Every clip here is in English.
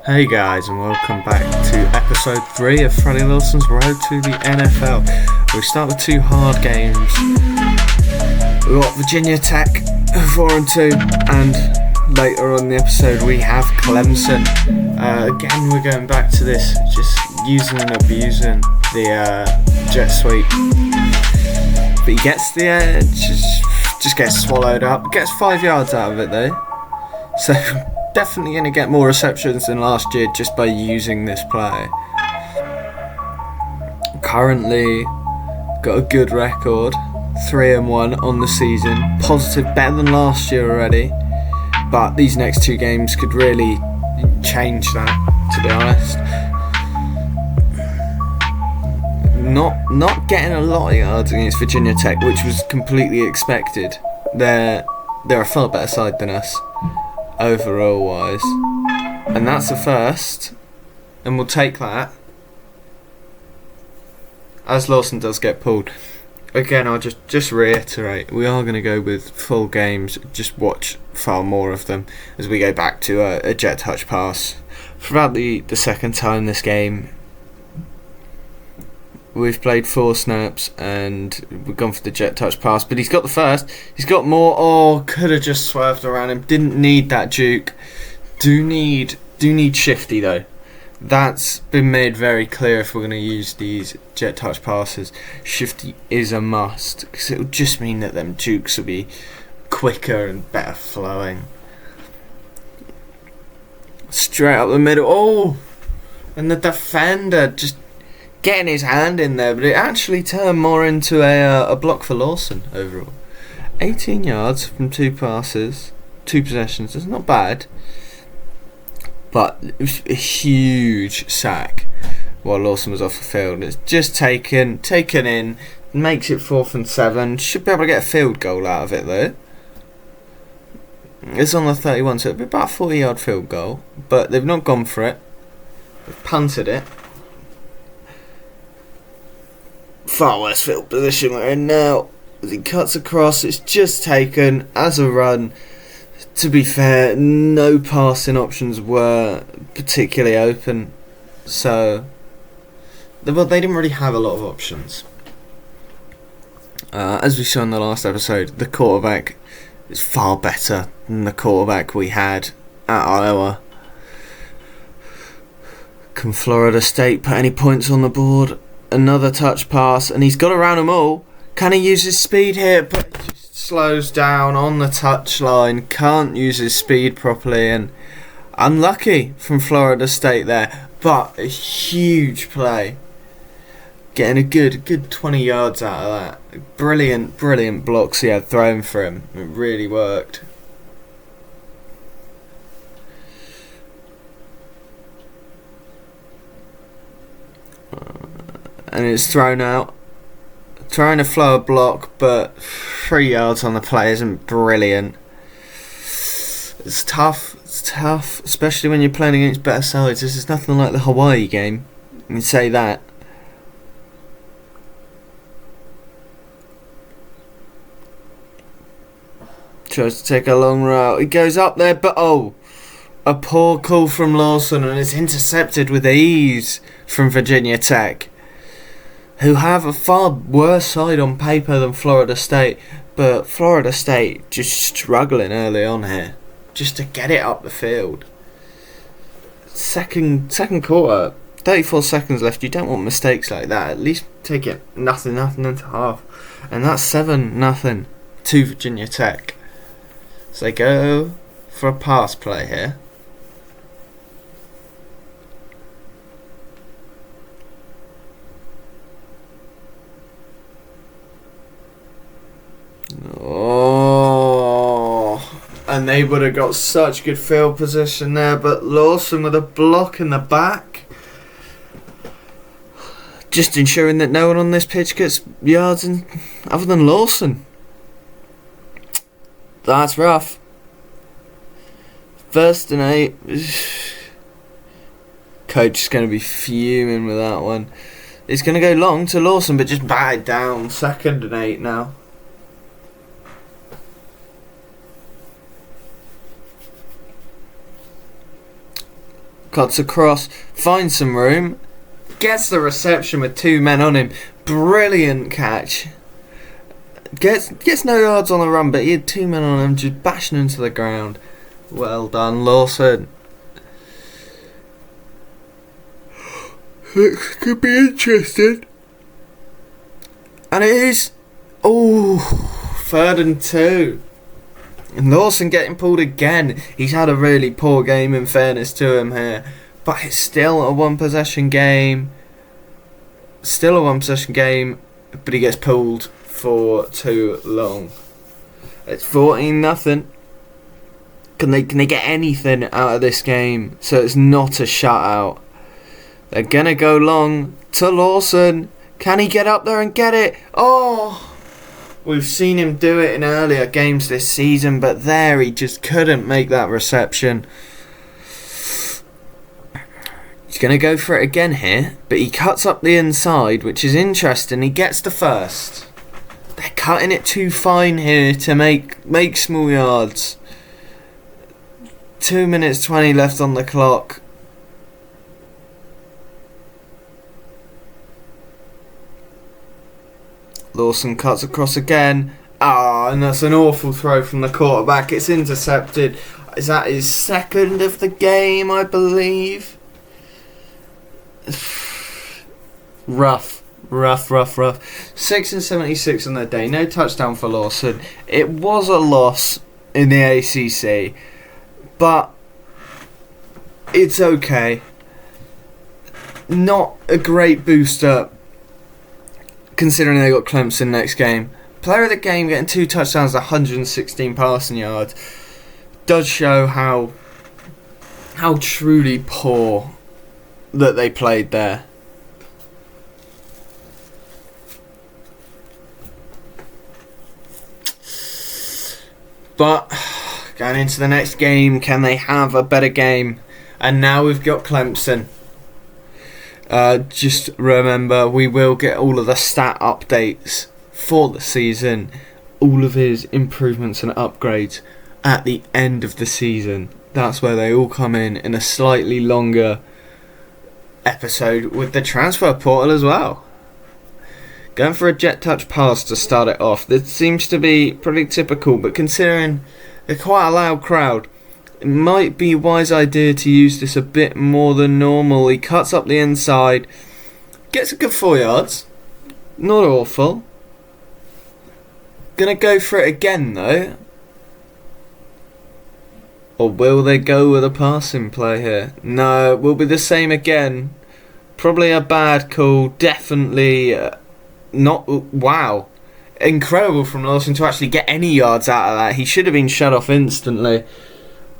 Hey guys, and welcome back to episode 3 of Freddie Lawson's Road to the NFL. We start with 2 hard games. We've got Virginia Tech 4-2, and later on in the episode we have Clemson. Again, we're going back to this, just using and abusing the jet sweep. But he gets the just gets swallowed up. Gets 5 yards out of it though. So definitely going to get more receptions than last year just by using this play. Currently got a good record, 3-1 on the season, positive, better than last year already, but these next 2 games could really change that, to be honest. Not getting a lot of yards against Virginia Tech, which was completely expected. They're a far better side than us overall wise, and that's the first, and we'll take that as Lawson does get pulled. Again, I'll just reiterate, we are going to go with full games, just watch far more of them as we go back to a jet touch pass. For about the second time this game, we've played 4 snaps and we've gone for the jet touch pass, but he's got the first. He's got more. Oh, could have just swerved around him. Didn't need that juke. Do need shifty though. That's been made very clear if we're going to use these jet touch passes. Shifty is a must because it will just mean that them jukes will be quicker and better flowing. Straight up the middle. Oh, and the defender just getting his hand in there, but it actually turned more into a block for Lawson overall. 18 yards from 2 passes, 2 possessions. That's not bad, but it was a huge sack while Lawson was off the field. It's just taken in, makes it 4th and 7. Should be able to get a field goal out of it though. It's on the 31, so it'll be about a 40-yard field goal, but they've not gone for it. They've punted it. Far worse field position we're in now. As he cuts across, it's just taken as a run. To be fair, no passing options were particularly open, so they didn't really have a lot of options. As we saw in the last episode, the quarterback is far better than the quarterback we had at Iowa. Can Florida State put any points on the board? Another touch pass, and he's got around them all. Can he use his speed here? But he just slows down on the touchline. Can't use his speed properly, and unlucky from Florida State there. But a huge play, getting a good 20 yards out of that. Brilliant blocks he had thrown for him. It really worked. And it's thrown out. Trying to flow a block, but 3 yards on the play isn't brilliant. It's tough, especially when you're playing against better sides. This is nothing like the Hawaii game, you can say that. Tries to take a long route. He goes up there, but a poor call from Lawson, and it's intercepted with ease from Virginia Tech, who have a far worse side on paper than Florida State, but Florida State just struggling early on here, just to get it up the field. Second quarter, 34 seconds left. You don't want mistakes like that. At least take it nothing into half, and that's 7-0 to Virginia Tech. So they go for a pass play here. Oh, and they would have got such good field position there, but Lawson with a block in the back, just ensuring that no one on this pitch gets yards other than Lawson. That's rough. 1st and 8. Coach is going to be fuming with that one. It's going to go long to Lawson, but just batted down. 2nd and 8 now. cuts across, finds some room, gets the reception with 2 men on him. Brilliant catch. Gets no yards on the run, but he had 2 men on him, just bashing into the ground. Well done, Lawson. It could be interesting. And it is. Oh, 3rd and 2. And Lawson getting pulled again. He's had a really poor game, in fairness to him here. But it's still a 1-possession game. But he gets pulled for too long. It's 14-0. Can they get anything out of this game so it's not a shutout? They're going to go long to Lawson. Can he get up there and get it? Oh! We've seen him do it in earlier games this season, but there he just couldn't make that reception. He's going to go for it again here, but he cuts up the inside, which is interesting. He gets the first. They're cutting it too fine here to make small yards. 2 minutes 20 left on the clock. Lawson cuts across again. And that's an awful throw from the quarterback. It's intercepted. Is that his 2nd of the game, I believe? Rough. 6 and 76 on the day. No touchdown for Lawson. It was a loss in the ACC, but it's okay. Not a great booster considering they got Clemson next game. Player of the game getting 2 touchdowns, 116 passing yards, does show how truly poor that they played there. But going into the next game, can they have a better game? And now we've got Clemson. Just remember, we will get all of the stat updates for the season, all of his improvements and upgrades at the end of the season. That's where they all come in a slightly longer episode with the transfer portal as well. Going for a jet touch pass to start it off. This seems to be pretty typical, but considering they're quite a loud crowd, it might be a wise idea to use this a bit more than normal. He cuts up the inside, gets a good 4 yards, not awful. Gonna go for it again though. Or will they go with a passing play here? No, it will be the same again. Probably a bad call. Definitely not. Wow. Incredible from Lawson to actually get any yards out of that. He should have been shut off instantly.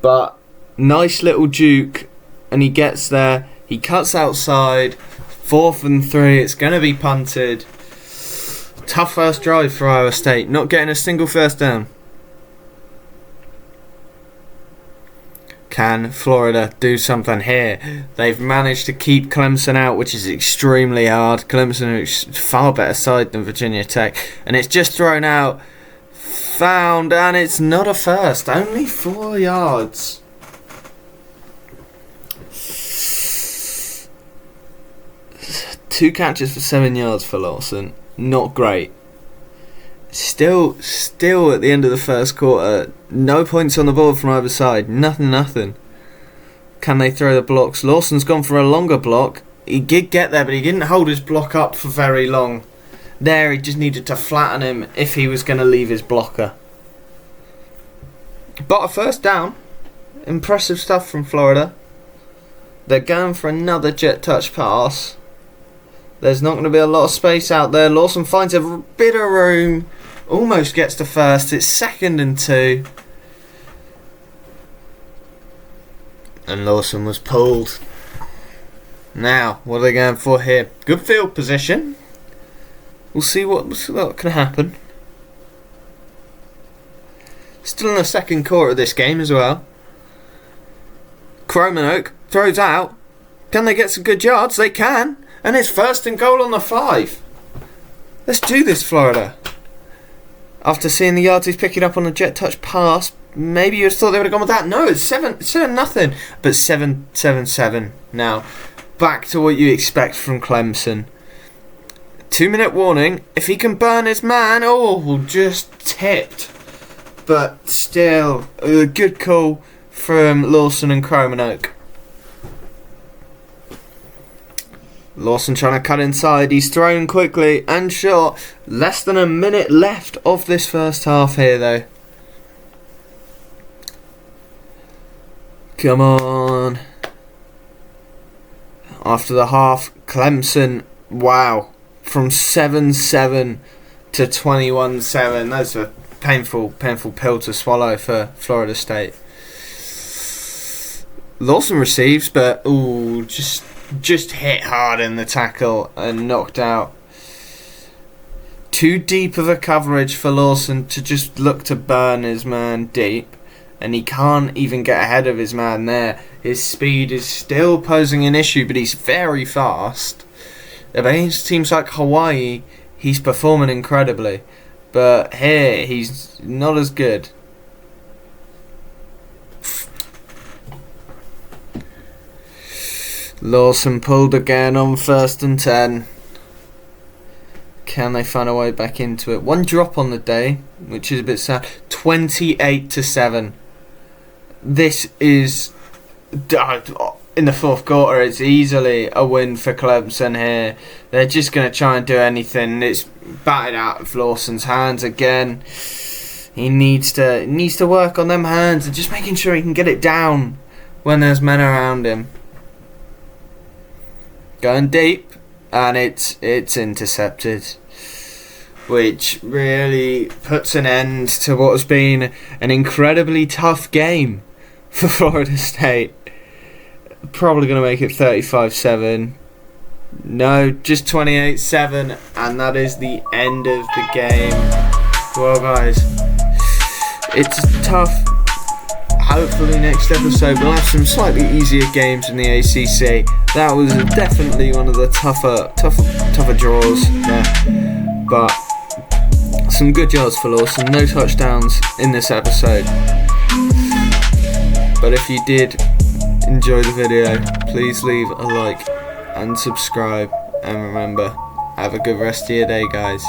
But nice little juke. And he gets there. He cuts outside. 4th and 3. It's going to be punted. Tough first drive for Iowa State. Not getting a single first down. Can Florida do something here? They've managed to keep Clemson out, which is extremely hard. Clemson is far better side than Virginia Tech. And it's just thrown out. Found, and it's not a first. Only 4 yards. Two catches for 7 yards for Lawson. Not great. Still at the end of the first quarter, no points on the board from either side. Nothing. Can they throw the blocks? Lawson's gone for a longer block. He did get there, but he didn't hold his block up for very long. There, he just needed to flatten him if he was going to leave his blocker. But a first down. Impressive stuff from Florida. They're going for another jet touch pass. There's not going to be a lot of space out there. Lawson finds a bit of room. Almost gets to first. It's 2nd and 2. And Lawson was pulled. Now, what are they going for here? Good field position. We'll see what can happen. Still in the second quarter of this game as well. Cromanoke throws out. Can they get some good yards? They can. And it's 1st and goal on the 5. Let's do this, Florida. After seeing the yards he's picking up on the jet touch pass, maybe you thought they would have gone with that. No, it's 7-0, but 7-7 now. Back to what you expect from Clemson. 2-minute warning. If he can burn his man, just tipped. But still, a good call from Lawson and Cromanoke. Lawson trying to cut inside. He's thrown quickly and short. Less than a minute left of this first half here, though. Come on. After the half, Clemson, wow. From 7-7 to 21-7. That's a painful pill to swallow for Florida State. Lawson receives, but just hit hard in the tackle and knocked out. Too deep of a coverage for Lawson to just look to burn his man deep, and he can't even get ahead of his man there. His speed is still posing an issue, but he's very fast. Against teams like Hawaii, he's performing incredibly, but here he's not as good. Lawson pulled again on 1st and 10. Can they find a way back into it? One drop on the day, which is a bit sad. 28-7. This is in the fourth quarter. It's easily a win for Clemson here. They're just going to try and do anything. It's batted out of Lawson's hands again. He needs to work on them hands and just making sure he can get it down when there's men around him. Going deep, and it's intercepted, which really puts an end to what has been an incredibly tough game for Florida State. Probably going to make it 35-7. No, just 28-7, and that is the end of the game. Well, guys, it's tough. Hopefully next episode we'll have some slightly easier games in the ACC. That was definitely one of the tougher draws there. But some good yards for Lawson. No touchdowns in this episode. But if you did enjoy the video, please leave a like and subscribe. And remember, have a good rest of your day, guys.